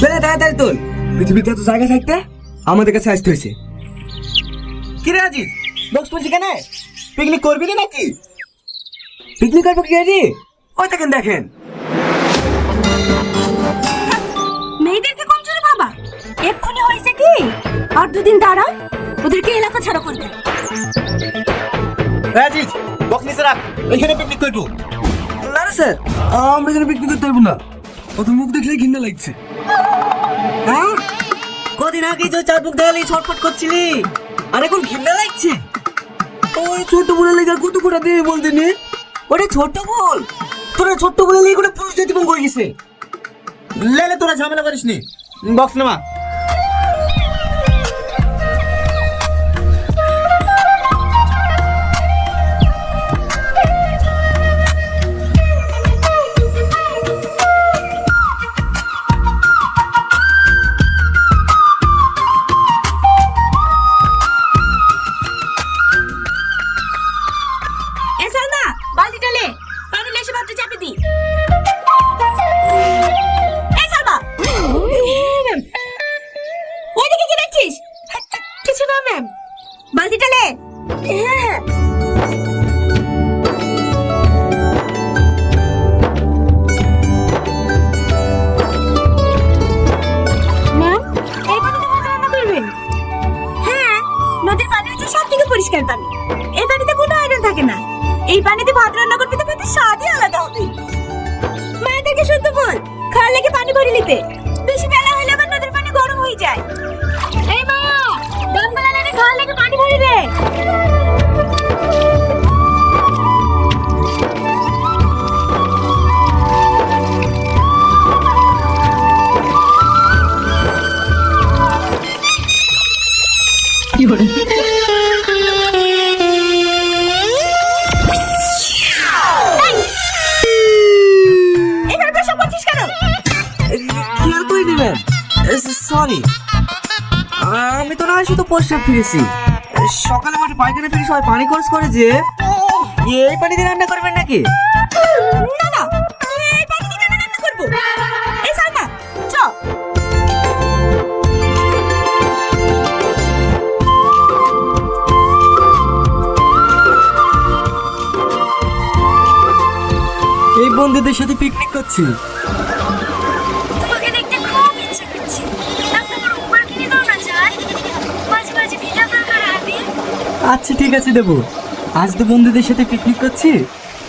বেলা তাড়াতাড়ি তোল। পৃথিবীতে এত জায়গা থাকতে আমাদের কাছে আসতে হয়েছে। কি রে আজিজ, বক্স বলছি কেন? পিকনিক করবি না নাকি? পিকনিক করবো কি রে? ওই দেখেন দেখেন মেয়েদেরকে কম চলে বাবা। এক্ষুনি হয়েছে কি, আর দুদিন দাঁড়া, ওদেরকে এলাকা ছাড়া করবে। আজিজ বক্স নিচে রাখ, এখানে পিকনিক করবো। না না স্যার, আমরা এখানে পিকনিক করতে পারবো না। অত মুখ দেখলে ঘৃণা লাগছে। হ্যাঁ, কদিন আগে যে চার মুখ দেখালেই ছটফট করছিলি, আর এখন ঘৃণা লাগছে। ওই ছোট বলে লেগে কত কোটা দিয়ে বলতে নে। ওরে ছোট বল, তোরা ছোট্ট বলে লেগে করে পুলিশ দিয়ে করে গেছে। লেলে তোরা ঝামেলা করিস নি, বক্স নামা। বালতিটা লে, পানি লেসে ভাতটা চাপে দি। এই সালমা, ম্যাম ওইদিকে কি দেখছিস? কিছু না ম্যাম। বালতিটা লে। হ্যাঁ ম্যাম, এই পানিতে ভাত রান্না করবেন? হ্যাঁ, নদীর পানি হচ্ছে সব থেকে পরিষ্কার পানি। এই পানিতে কোনো আয়রন থাকে না। এই পানিতে ভাত রান্না করবি তো ভাতের স্বাদই আলাদা হবে। মায়েদেরকে শুদ্ধ বল, খাওয়ার লেগে পানি ভরে নিতে। বেশি বেলা হলে আবার নদীর পানি গরম হয়ে যায়। এই মা, দমকলা লাগে খাওয়ার লেগে পানি ভরে দে। কি বলে? সরি, আমি তো না শুধু প্রস্রাব ফিরেছি। সকালে মাঠে পায়খানা ফিরে সবাই পানি খরচ করে যে, এই পানি দিয়ে রান্না করবেন নাকি? না না, এই পানি দিয়ে কেন রান্না করব? এই সালমা চ। এই বন্ধুদের সাথে পিকনিক করছি। তোমাকে দেখতে খুব ইচ্ছে করছে। একটা বড় মোবাইল কিনে দাও না জান, মাঝে মাঝে ভিডিও কল করা হবে। আচ্ছা ঠিক আছে দেবো। আজ তো বন্ধুদের সাথে পিকনিক করছি,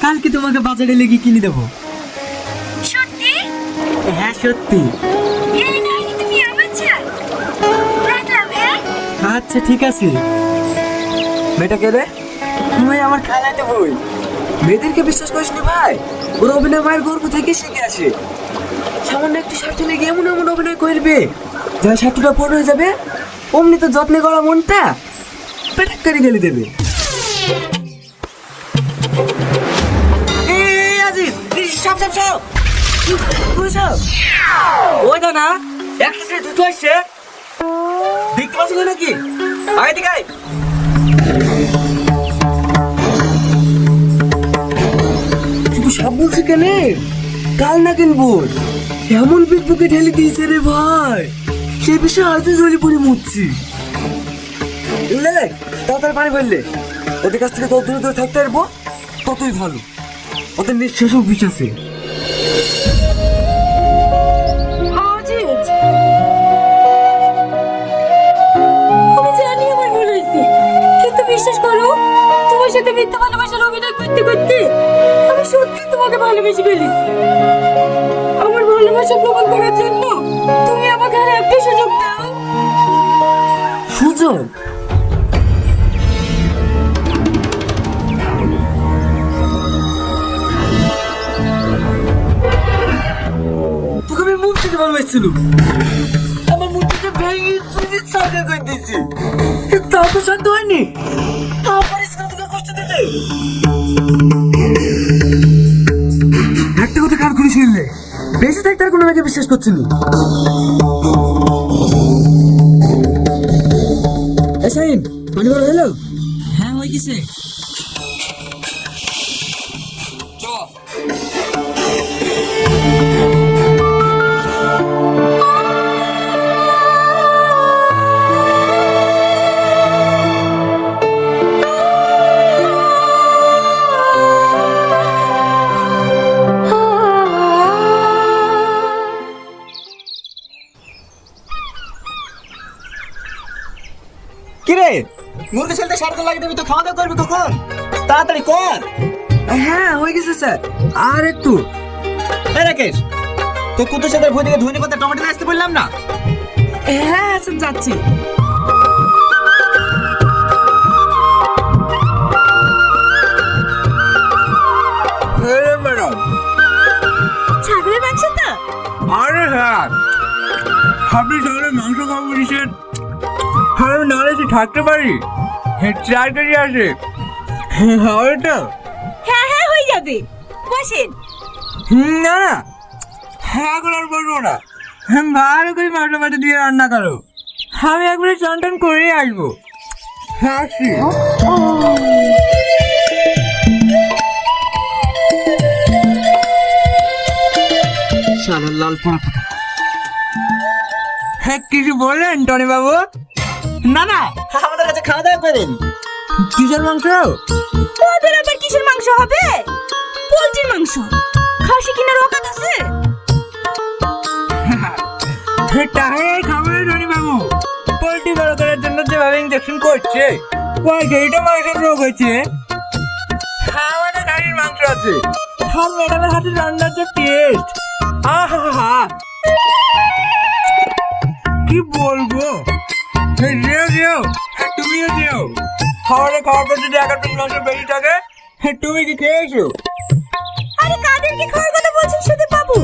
কালকে তোমাকে বাজারে লেগে কিনে দেবো। সত্যি? হ্যাঁ সত্যি। এই নাই তুমি আমার চাই। রাখলাম হ্যাঁ? আচ্ছা ঠিক আছে। মেয়েটা কে রে? তুমি আমার খালাতে বই। মেয়েদেরকে বিশ্বাস করিস নি ভাই, ওর অভিনয় মায়ের গর্ব থেকে শিখে আসে। সামান্য একটু স্বার্থ লেগে এমন এমন অভিনয় করবে, যা স্বার্থটা পূর্ণ হয়ে যাবে, অমনি তো যত্নে করা মনটা পেটাক করে গেলে দেবে। ওই দা না, একটা ছেলে দুটো আসছে, দেখতে পাচ্ছি নাকি? আগে দিকে আয়। শুধু সব বলছি কেন? কাল না কিনবো, এমন পিকবুকে ঢেলে দিয়েছে রে ভাই, সে বিষয়ে আজও জলি পড়ে মুচ্ছি। তাড়াতাড়ি পানি ফেললে, ওদের কাছ থেকে তত দূরে দূরে থাকতে পারবো ততই ভালো। ওদের নিঃশ্বাস বিষ আছে। আমি জানি আমার ভুল হয়েছে, কিন্তু বিশ্বাস করো, তোমার সাথে মিথ্যা ভালোবাসার অভিনয় করতে করতে আমি সত্যি তোমাকে ভালোবেসে ফেলেছি। আমার ভালোবাসা প্রমাণ করার জন্য তুমি আমাকে আর একটা সুযোগ দাও। সুযোগ? তোকে আমি মুখ থেকে ভালোবাসছিল, আমার মুখটা ভেঙে চুরি সাজা করে দিয়েছি, তা তো শান্ত হয়নি। আমার তোকে কষ্ট দিতে একটা কথা কার করে শুনলে, বেঁচে থাকতে আর কোনো মেয়েকে বিশ্বাস করছি না। শাহিন, পানি ভরা হলো? হ্যাঁ হয়ে গেছে। কি রে মুরগি ছেলতে সারাদিন লাগিয়ে দেবি তো খাওয়া দাওয়া করবি কখন তাড়াতাড়ি কর। হ্যাঁ হয়ে গেছে স্যার আর একটু। এই রাকেশ তো কুতুর সাথে ভুই থেকে ধনে পাতা টমেটো নিয়ে আসতে বললাম না? হ্যাঁ স্যার যাচ্ছি। ম্যাডাম ছাগলের মাংস তো? আরে হ্যাঁ আপনি তাহলে মাংস খাবো বলেছেন, আমি নাহলে কি থাকতে পারি? 4 কেজি আছে হবে তো? হ্যাঁ হ্যাঁ হয়ে যাবে, বসেন। না না হ্যাঁ এখন আর বলবো না, ভালো করে মশলা পাতি দিয়ে রান্না করো, আমি একবারে চান টান করে আসবো। আসি। শালার লাল পোড়া পোড়া। হ্যাঁ কিছু বললেন টনি বাবু? না না আমাদের কাছে খাওয়া দাওয়া করেন। কিসের মাংস? ওদের আবার কিসের মাংস হবে? পোলট্রির মাংস। খাসি কিনার ওকাত আছে? তাহলে খাবারের টনি বাবু পোলট্রি বড় করার জন্য যেভাবে ইঞ্জেকশন করছে ওই সেইটা মাংসের রোগ হয়েছে। আমাদের গাড়ির মাংস আছে, আর ম্যাডামের হাতে রান্নার যে টেস্ট, আহা কি বলবো। যেও যেও তুমিও যেও, খাবারের খাওয়ার পর যদি 1 পিস মাংস বেরিয়ে থাকে তুমি কি খেয়েছো? আরে কাদেরকে খাওয়ার কথা বলছেন শুধু বাবু?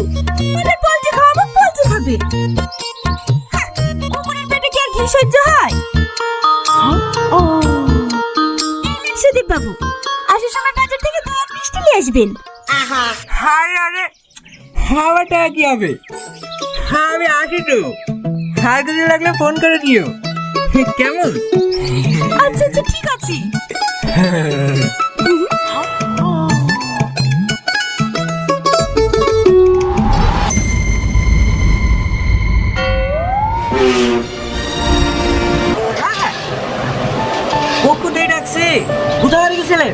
ওদের পোলট্রি খাওয়াবো, পোলট্রি খাবে। হ্যাঁ, কুকুরের পেটে কি আর ঘি সহ্য হয়? ও সুদীপ বাবু আসার সময় বাজার থেকে 2 মিষ্টি নিয়ে আসবেন। হায় আরে আমার টাকা কি হবে? আমি আসি তো, আর কিছু লাগলে ফোন করে দিও কেমন? আচ্ছা আচ্ছা ঠিক আছে। কখন দিয়ে ডাকছে? কোথায় হারিয়ে গেছিলেন?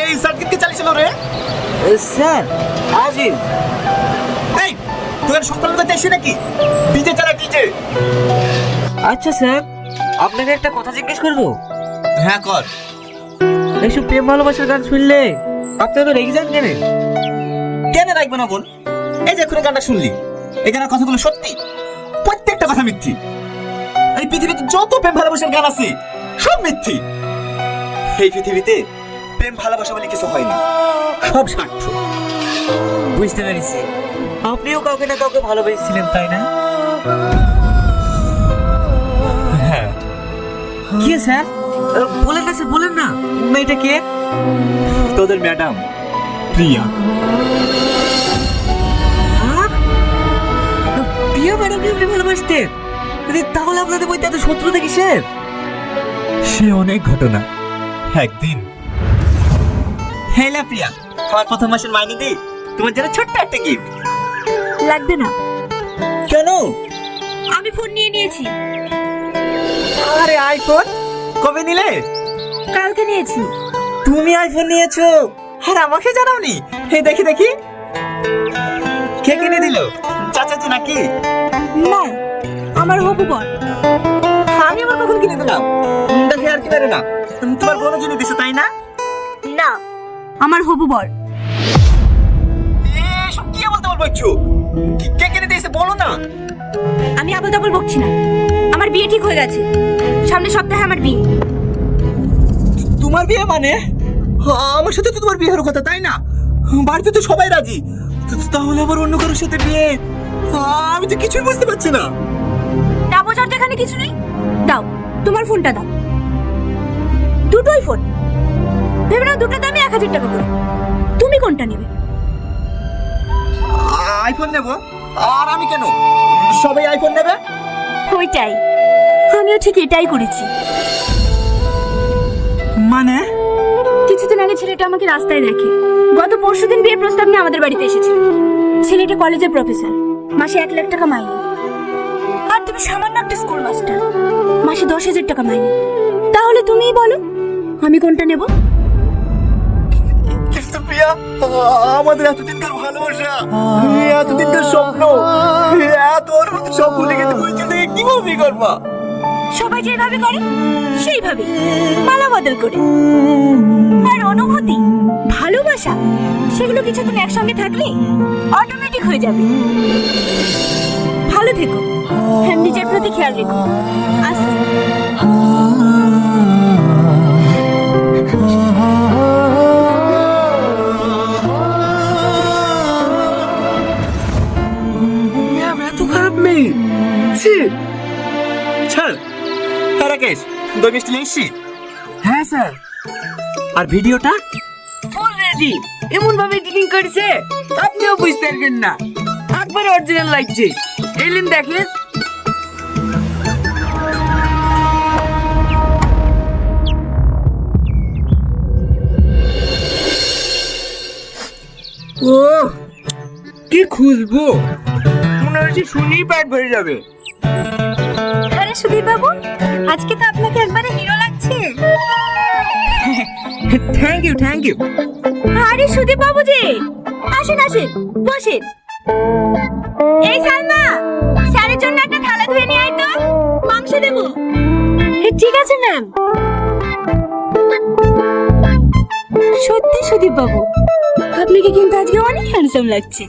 এই সার্কিট কে চালিয়েছিল রে? স্যার আজিজ। এই তোর সকাল থেকে এসে নাকি ডিজে চালা ডিজে? আচ্ছা স্যার আপনাকে একটা কথা জিজ্ঞেস করব? হ্যাঁ কর। এইসব প্রেম ভালোবাসার গান শুনলে আপনি তো রেগে যান কেন? কেন রাখবো না বল? এই যে এখন গানটা শুনলি এখানে কথাগুলো সত্যি, প্রত্যেকটা কথা মিথ্যি। এই পৃথিবীতে যত প্রেম ভালোবাসার গান আছে সব মিথ্যি। এই পৃথিবীতে প্রেম ভালোবাসা বলে কিছু হয় না, সব স্বার্থ। বুঝতে পেরেছি, আপনিও কাউকে না কাউকে ভালোবেসেছিলেন তাই না? হ্যাঁ। কে স্যার? বলেন না স্যার, বলেন না। মেয়েটা কে? তোদের ম্যাডাম প্রিয়া। প্রিয়া ম্যাডামকে আপনি ভালোবাসতেন? তাহলে আপনাদের মধ্যে এত শত্রুতা কিসের? সে অনেক ঘটনা। একদিন হেলা প্রিয়া আমার প্রথম মাসের মাইনে দি তোমার জন্য ছোট্ট একটা গিফট। লাগবে না। কেন? আমি ফোন নিয়ে নিয়েছি। আরে আইফোন কবে নিলে? কালকে নিয়েছি। তুমি আইফোন নিয়েছো আর আমাকে জানাওনি? এই দেখি দেখি কে কিনে দিল? চাচাজি নাকি? না আমার হবু বর। আমি আবার কখন কিনে দিলাম? দেখি আর কি পারে না, তোমার বোনও কিনে দিছে তাই না? না আমার হবু বর। এসব কি বলতে বলছো? কে কিনে দিয়েছে বলো না। আমি আবল তাবল বকছি না, আমার বিয়ে ঠিক হয়ে গেছে। সামনের সপ্তাহে আমার বিয়ে। তোমার বিয়ে মানে? আমার সাথে তো তোমার বিয়ে হওয়ার কথা তাই না? বাড়িতে তো সবাই রাজি, তাহলে আবার অন্য কারোর সাথে বিয়ে? আমি তো কিছুই বুঝতে পারছি না। না বোঝার তো এখানে কিছু নেই। দাও তোমার ফোনটা দাও। দুটোই ফোন। ভেবে না দুটো দামই 1000 টাকা করে। তুমি কোনটা নেবে? আইফোন নেব। আর আমি কেন? সবাই আইফোন নেবে। ওইটাই, আমিও ঠিক এটাই করেছি। মানে? কিছুদিন আগে ছেলেটা আমাকে রাস্তায় দেখে। গত পরশুদিন বিয়ের প্রস্তাব নিয়ে আমাদের বাড়িতে এসেছিল। ছেলেটা কলেজের প্রফেসর, মাসে 1 লাখ টাকা মাইনে। আর তুমি সামান্য একটা স্কুল মাস্টার, মাসে 10,000 টাকা মাইনে। তাহলে তুমিই বলো আমি কোনটা নেব? কিন্তু প্রিয়া ভাইয়া, আমাদের এতদিনকার ভালোবাসা, এতদিনকার স্বপ্ন, এত অনুভূতি সব ভুলে গেছে, বলছে থেকে কিভাবে করবা? সবাই যেভাবে করে সেইভাবে মালা বদল করে। আর অনুভূতি, ভালোবাসা, সেগুলো কিছুদিন একসঙ্গে থাকলে অটোমেটিক হয়ে যাবে। ভালো থেকো, হ্যাঁ, নিজের প্রতি খেয়াল রেখো। আসছি। ম্যাম এত খারাপ মেয়ে, ছি। ছাড়। হ্যাঁ রাকেশ, দই মিষ্টি নিয়ে এসছি? হ্যাঁ স্যার। আর ভিডিওটা অলরেডি এমন ভাবে এডিটিং করেছে আপনিও বুঝতে পারবেন না, একবার অরিজিনাল লাগছে। এলেন দেখেন। ও কি খুশবু, মনে হচ্ছে শুনেই পেট ভরে যাবে। আরে সুদীপ বাবু, আজকে তো আপনাকে একবারে হিরো লাগছে। Thank you thank you. আরে সুদীপ বাবু যে, আসেন আসেন, বসেন। এই সালমা, স্যারের জন্য একটা থালা ধুয়ে নিয়ে আয় তো, মাংস দেবো। ঠিক আছে ম্যাম। সত্যি সুদীপ বাবু, আপনাকে কিন্তু আজকে অনেক হ্যান্ডসাম লাগছে।